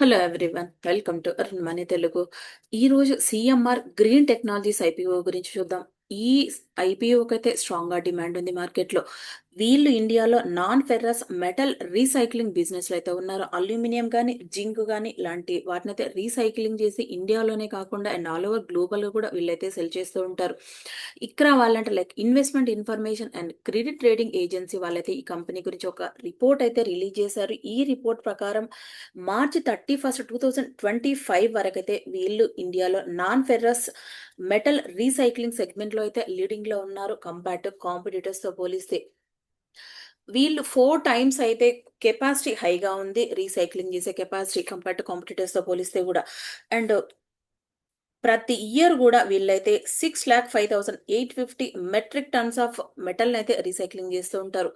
Hello everyone, welcome to earn money Telugu. ఈరోజు CMR green technologies IPO గురించి చూద్దాం. ఈ ఐపీఓకి అయితే స్ట్రాంగ్గా డిమాండ్ ఉంది మార్కెట్లో. వీళ్ళు ఇండియాలో నాన్ ఫెర్రస్ మెటల్ రీసైక్లింగ్ బిజినెస్లో అయితే ఉన్నారు. అల్యూమినియం కానీ జింక్ కానీ ఇలాంటి వాటిని అయితే రీసైక్లింగ్ చేసి ఇండియాలోనే కాకుండా అండ్ ఆల్ ఓవర్ గ్లోబల్గా కూడా వీళ్ళైతే సెల్ చేస్తూ ఉంటారు. ఇక్కడ వాళ్ళంటే like investment information and credit trading agency వాళ్ళైతే ఈ కంపెనీ గురించి ఒక రిపోర్ట్ అయితే రిలీజ్ చేశారు. ఈ రిపోర్ట్ ప్రకారం మార్చి 31 2025 వరకైతే వీళ్ళు ఇండియాలో non ferrous metal recycling segment లో అయితే లీడింగ్ లో ఉన్నారు కంపేర్ టు కాంపిటీటర్స్ తో పోలిస్తే. వీళ్ళు 4 టైమ్స్ అయితే కెపాసిటీ హైగా ఉంది, రీసైక్లింగ్ చేసే కెపాసిటీ కంపేర్ టు కాంపిటీటర్స్ తో పోలిస్తే కూడా. అండ్ ప్రతి ఇయర్ కూడా వీళ్ళైతే 6,05,850 మెట్రిక్ టన్స్ ఆఫ్ మెటల్ అయితే రీసైక్లింగ్ చేస్తూ ఉంటారు.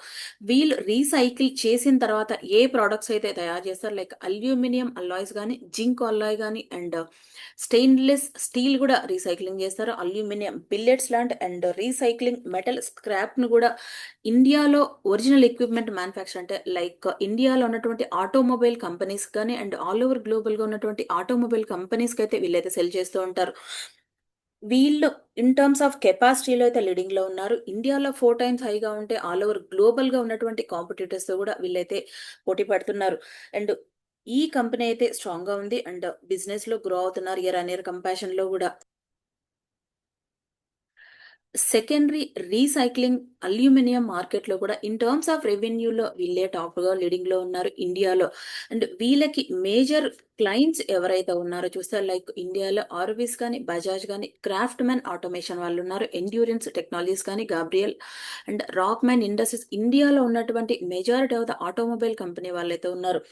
వీళ్ళు రీసైకిల్ చేసిన తర్వాత ఏ ప్రోడక్ట్స్ అయితే తయారు చేస్తారు, లైక్ అల్యూమినియం అల్లాయ్స్ కానీ జింక్ అల్లాయ్ కానీ అండ్ స్టెయిన్లెస్ స్టీల్ కూడా రీసైక్లింగ్ చేస్తారు. అల్యూమినియం బిల్లెట్స్ లాంటి అండ్ రీసైక్లింగ్ మెటల్ స్క్రాప్ ను కూడా ఇండియాలో ఒరిజినల్ ఎక్విప్మెంట్ మ్యానుఫ్యాక్చర్ అంటే లైక్ ఇండియాలో ఉన్నటువంటి ఆటోమొబైల్ కంపెనీస్ కానీ అండ్ ఆల్ ఓవర్ గ్లోబల్ గా ఉన్నటువంటి ఆటోమొబైల్ కంపెనీస్ కి అయితే వీళ్ళైతే సెల్ చేస్తూ ఉంటారు. వీళ్ళు ఇన్ టర్మ్స్ ఆఫ్ కెపాసిటీలో అయితే లీడింగ్ లో ఉన్నారు. ఇండియాలో 4 టైమ్స్ హైగా ఉంటే ఆల్ ఓవర్ గ్లోబల్ గా ఉన్నటువంటి కాంపిటీటర్స్ తో కూడా వీళ్ళైతే పోటీ పడుతున్నారు. అండ్ ఈ కంపెనీ అయితే స్ట్రాంగ్ గా ఉంది అండ్ బిజినెస్ లో గ్రో అవుతున్నారు ఇయర్ అన్ ఇయర్ కంపారిజన్ లో కూడా. సెకండరీ రీసైక్లింగ్ అల్యూమినియం మార్కెట్లో కూడా ఇన్ టర్మ్స్ ఆఫ్ రెవెన్యూలో వీళ్ళే టాప్గా లీడింగ్లో ఉన్నారు ఇండియాలో. అండ్ వీళ్ళకి మేజర్ క్లయింట్స్ ఎవరైతే ఉన్నారో చూస్తే లైక్ ఇండియాలో ఆర్బీస్ కానీ బజాజ్ కానీ క్రాఫ్ట్ మ్యాన్ ఆటోమేషన్ వాళ్ళు ఉన్నారు, ఎండ్యూరెన్స్ టెక్నాలజీస్ కానీ Gabriel and rock man industries ఇండియాలో ఉన్నటువంటి majority of the automobile company వాళ్ళైతే ఉన్నారు.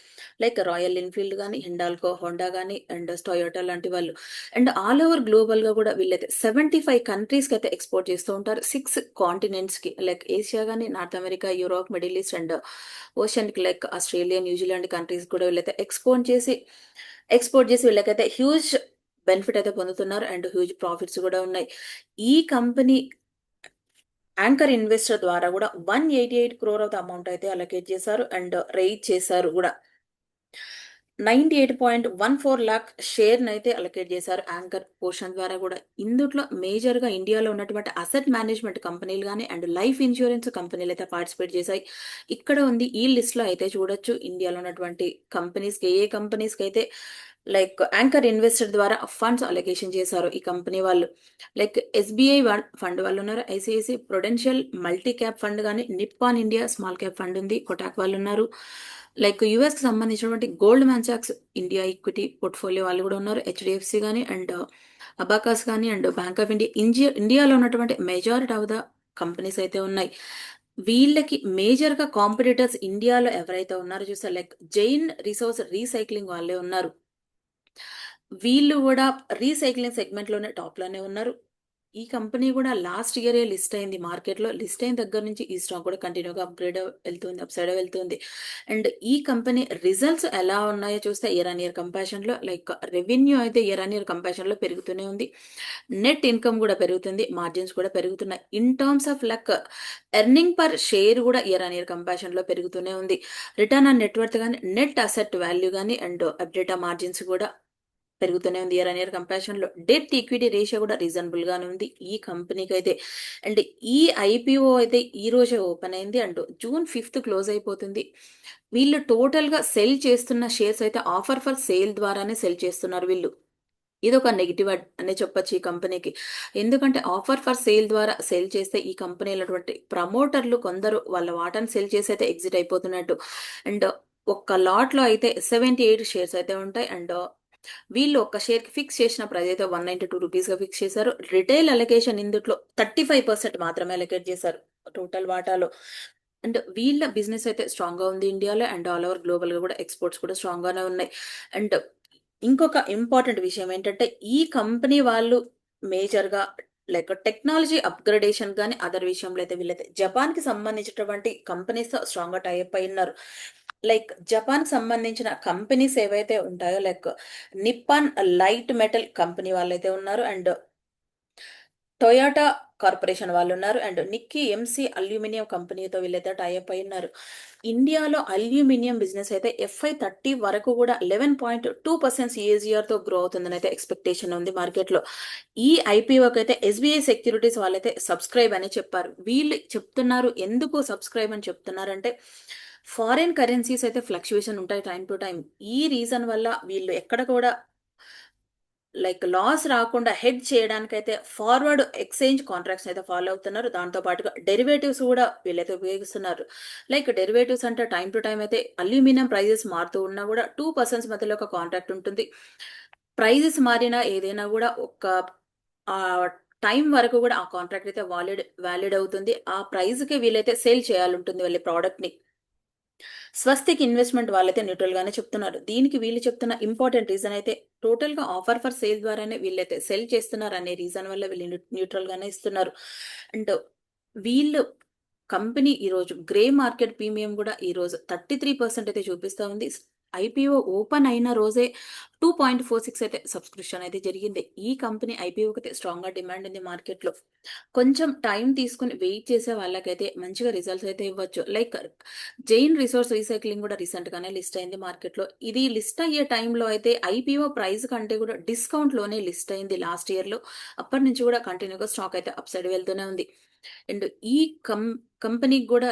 లైక్ రాయల్ ఎన్ఫీల్డ్ కానీ హిండాల్కో హోండా కానీ అండ్ టొయోటా లాంటి వాళ్ళు. అండ్ ఆల్ ఓవర్ గ్లోబల్ గా కూడా వీళ్ళైతే 75 కంట్రీస్కి అయితే ఎక్స్పోర్ట్ చేస్తూ ఉంటారు. 6 కాంటినెంట్స్కి లైక్ ఏషియా కానీ North America Europe Middle East and ఓషన్కి లైక్ ఆస్ట్రేలియా న్యూజిలాండ్ కంట్రీస్ కూడా వీళ్ళైతే ఎక్స్పోర్ట్ చేసి వీళ్ళకైతే హ్యూజ్ బెనిఫిట్ అయితే పొందుతున్నారు అండ్ హ్యూజ్ ప్రాఫిట్స్ కూడా ఉన్నాయి. ఈ కంపెనీ యాంకర్ ఇన్వెస్టర్ ద్వారా కూడా 188 crore ఆఫ్ ద అమౌంట్ అయితే అలొకేట్ చేశారు అండ్ రైజ్ చేశారు కూడా. 98.14 lakh షేర్ అయితే అలొకేట్ చేశారు యాంకర్ పోర్షన్ ద్వారా కూడా. ఇందుట్లో మేజర్ గా ఇండియాలో ఉన్నటువంటి అసెట్ మేనేజ్మెంట్ కంపెనీలు కానీ అండ్ లైఫ్ ఇన్సూరెన్స్ కంపెనీలు అయితే పార్టిసిపేట్ చేశాయి. ఇక్కడ ఉంది ఈ లిస్ట్ లో అయితే చూడొచ్చు ఇండియాలో ఉన్నటువంటి కంపెనీస్ కి ఏ కంపెనీస్ కి అయితే లైక్ యాంకర్ ఇన్వెస్టర్ ద్వారా ఫండ్స్ అలొకేషన్ చేశారు ఈ కంపెనీ వాళ్ళు. లైక్ ఎస్బీఐ ఫండ్ వాళ్ళు ఉన్నారు, ICICI prudential multi cap fund కానీ Nippon India small cap fund ఉంది, కొటాక్ వాళ్ళు ఉన్నారు. లైక్ యుఎస్ కి సంబంధించినటువంటి గోల్డ్ మ్యాన్ సాక్స్ ఇండియా ఈక్విటీ పోర్ట్ఫోలియో వాళ్ళు కూడా ఉన్నారు, హెచ్డిఎఫ్సి కానీ అండ్ అబాకాస్ కానీ అండ్ బ్యాంక్ ఆఫ్ ఇండియాలో ఉన్నటువంటి మెజారిటీ ఆఫ్ ద కంపెనీస్ అయితే ఉన్నాయి. వీళ్ళకి మేజర్ గా కాంపిటీటర్స్ ఇండియాలో ఎవరైతే ఉన్నారో చూస్తే లైక్ జైన్ రిసోర్స్ రీసైక్లింగ్ వాళ్ళే ఉన్నారు. వీళ్ళు కూడా రీసైక్లింగ్ సెగ్మెంట్ లోనే టాప్ లోనే ఉన్నారు. ఈ కంపెనీ కూడా లాస్ట్ ఇయరే లిస్ట్ అయింది మార్కెట్లో. లిస్ట్ అయిన దగ్గర నుంచి ఈ స్టాక్ కూడా కంటిన్యూగా అప్గ్రేడ్ వెళ్తుంది, అప్ సైడ్ వెళ్తుంది. అండ్ ఈ కంపెనీ రిజల్ట్స్ ఎలా ఉన్నాయో చూస్తే ఇయర్ ఆన్ ఇయర్ కంపారిజన్ లో లైక్ రెవెన్యూ అయితే ఇయర్ ఆన్ ఇయర్ కంపారిజన్ లో పెరుగుతూనే ఉంది, నెట్ ఇన్కమ్ కూడా పెరుగుతుంది, మార్జిన్స్ కూడా పెరుగుతున్నాయి. In terms of luck earning per share కూడా ఇయర్ ఆన్ ఇయర్ కంపారిజన్ లో పెరుగుతూనే ఉంది. రిటర్న్ ఆన్ నెట్వర్త్ కానీ నెట్ అసెట్ వాల్యూ కానీ అండ్ అప్డేటా మార్జిన్స్ కూడా పెరుగుతూనే ఉంది ఇయర్ అన్ ఇయర్ కంపారిజన్ లో. డెట్ ఈక్విటీ రేషియో కూడా రీజనబుల్ గానే ఉంది ఈ కంపెనీకి అయితే. అండ్ ఈ ఐపీఓ అయితే ఈ రోజే ఓపెన్ అయింది అండ్ June 5 క్లోజ్ అయిపోతుంది. వీళ్ళు టోటల్ గా సెల్ చేస్తున్న షేర్స్ అయితే ఆఫర్ ఫర్ సేల్ ద్వారానే సెల్ చేస్తున్నారు వీళ్ళు. ఇది ఒక నెగిటివ్ అనే చెప్పొచ్చు ఈ కంపెనీకి. ఎందుకంటే ఆఫర్ ఫర్ సేల్ ద్వారా సేల్ చేస్తే ఈ కంపెనీలటువంటి ప్రమోటర్లు కొందరు వాళ్ళ వాటాను సెల్ చేసి అయితే ఎగ్జిట్ అయిపోతున్నట్టు. అండ్ ఒక్క లాట్ లో అయితే 78 షేర్స్ అయితే ఉంటాయి అండ్ వీళ్ళు ఒక షేర్ కి ఫిక్స్ చేసిన ప్రైస్ అయితే 192 రూపీస్ గా ఫిక్స్ చేశారు. రిటైల్ అలొకేషన్ ఇందులో 35% మాత్రమే అలొకేట్ చేశారు టోటల్ వాటాలో. అండ్ వీళ్ళ బిజినెస్ అయితే స్ట్రాంగ్ గా ఉంది ఇండియాలో అండ్ ఆల్ ఓవర్ గ్లోబల్ గా కూడా ఎక్స్పోర్ట్స్ కూడా స్ట్రాంగ్ గానే ఉన్నాయి. అండ్ ఇంకొక ఇంపార్టెంట్ విషయం ఏంటంటే ఈ కంపెనీ వాళ్ళు మేజర్ గా లైక్ టెక్నాలజీ అప్గ్రేడేషన్ కానీ అదర్ విషయంలో అయితే వీళ్ళైతే జపాన్ కి సంబంధించినటువంటి కంపెనీస్ తో స్ట్రాంగ్ గా టైప్ అయి ఉన్నారు. లైక్ జపాన్ సంబంధించిన కంపెనీస్ ఏవైతే ఉంటాయో like Nippon light metal company వాళ్ళైతే ఉన్నారు అండ్ టొయోటా కార్పొరేషన్ వాళ్ళున్నారు. అండ్ నిక్కీ ఎంసీ అల్యూమినియం కంపెనీతో వీళ్ళైతే టై అప్ అయ్యున్నారు. ఇండియాలో అల్యూమినియం బిజినెస్ అయితే FY30 వరకు కూడా 11.2% CAGRతో గ్రో అవుతుందనైతే ఎక్స్‌పెక్టేషన్ ఉంది మార్కెట్‌లో. ఈ ఐపీఓకైతే ఎస్‌బీఐ సెక్యూరిటీస్ వాళ్ళైతే సబ్స్క్రైబ్ అని చెప్పారు. వీళ్ళు చెప్తున్నారు, ఎందుకు సబ్స్క్రైబ్ అని చెప్తున్నారంటే, ఫారిన్ కరెన్సీస్ అయితే ఫ్లక్చుయేషన్ ఉంటాయి టైమ్ టు టైమ్. ఈ రీజన్ వల్ల వీళ్ళు ఎక్కడ కూడా లాస్ రాకుండా హెడ్జ్ చేయడానికైతే ఫార్వర్డ్ ఎక్స్‌చేంజ్ కాంట్రాక్ట్స్‌ని అయితే ఫాలో అవుతున్నారు. దాంతో పాటుగా డెరివేటివ్స్ కూడా వీళ్ళైతే ఉపయోగిస్తున్నారు. డెరివేటివ్స్ అంటే టైమ్ టు టైమ్ అయితే అల్యూమినియం ప్రైజెస్ మారుతూ ఉన్నా కూడా 2% మధ్యలో ఒక కాంట్రాక్ట్ ఉంటుంది. ప్రైజెస్ మారినా ఏదైనా కూడా ఒక ఆహ్, టైం వరకు కూడా ఆ కాంట్రాక్ట్ అయితే వాలిడ్ అవుతుంది. ఆ ప్రైస్‌కి వీళ్ళైతే సేల్ చేయాలుంటుంది వాళ్ళ ప్రొడక్ట్‌ని. స్వస్తిక్ ఇన్వెస్ట్‌మెంట్ వాళ్ళైతే న్యూట్రల్‌గానే చెప్తున్నారు. దీనికి వీళ్ళు చెప్తున్న ఇంపార్టెంట్ రీజన్ అయితే టోటల్‌గా ఆఫర్ ఫర్ సేల్ ద్వారానే వీళ్ళైతే సెల్ చేస్తున్నారనే రీజన్ వల్ల వీళ్ళు న్యూట్రల్‌గానే ఇస్తున్నారు. అండ్ వీళ్ళు కంపెనీ ఈరోజు గ్రే మార్కెట్ ప్రీమియం గూడా ఈరోజు 33% అయితే చూపిస్తా ఉంది. ఐపీఓ ఓపెన్ అయిన రోజే 2.46 అయితే సబ్స్క్రిప్షన్ అయితే జరిగింది. ఈ కంపెనీ ఐపీఓకైతే స్ట్రాంగ్‌గా డిమాండ్ ఉంది మార్కెట్‌లో. కొంచెం టైం తీసుకొని వెయిట్ చేసే వాళ్ళకైతే మంచిగా రిజల్ట్స్ అయితే ఇవ్వచ్చు. జైన్ రిసోర్స్ రీసైక్లింగ్ కూడా రీసెంట్‌గానే లిస్ట్ అయింది మార్కెట్‌లో. ఇది లిస్ట్ అయ్యే టైంలో అయితే ఐపీఓ ప్రైస్ కంటే కూడా డిస్కౌంట్‌లోనే లిస్ట్ అయింది లాస్ట్ ఇయర్‌లో. అప్పటినుంచి కూడా కంటిన్యూ‌గా స్టాక్ అయితే అప్ సైడ్ వెళ్తూనే ఉంది. అండ్ ఈ కం కంపెనీకి గూడా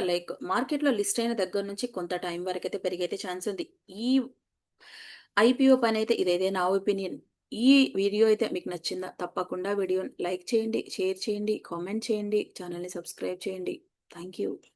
మార్కెట్‌లో లిస్ట్ అయిన దగ్గర నుంచి కొంత టైం వరకైతే పెరిగైతే ఛాన్స్ ఉంది. ఈ ఐపీఓ పనైతే ఇదైతే నా ఒపీనియన్. ఈ వీడియో అయితే మీకు నచ్చిందా? తప్పకుండా వీడియోని లైక్ చేయండి, షేర్ చేయండి, కామెంట్ చేయండి, ఛానెల్‌ని సబ్స్క్రైబ్ చేయండి. Thank you.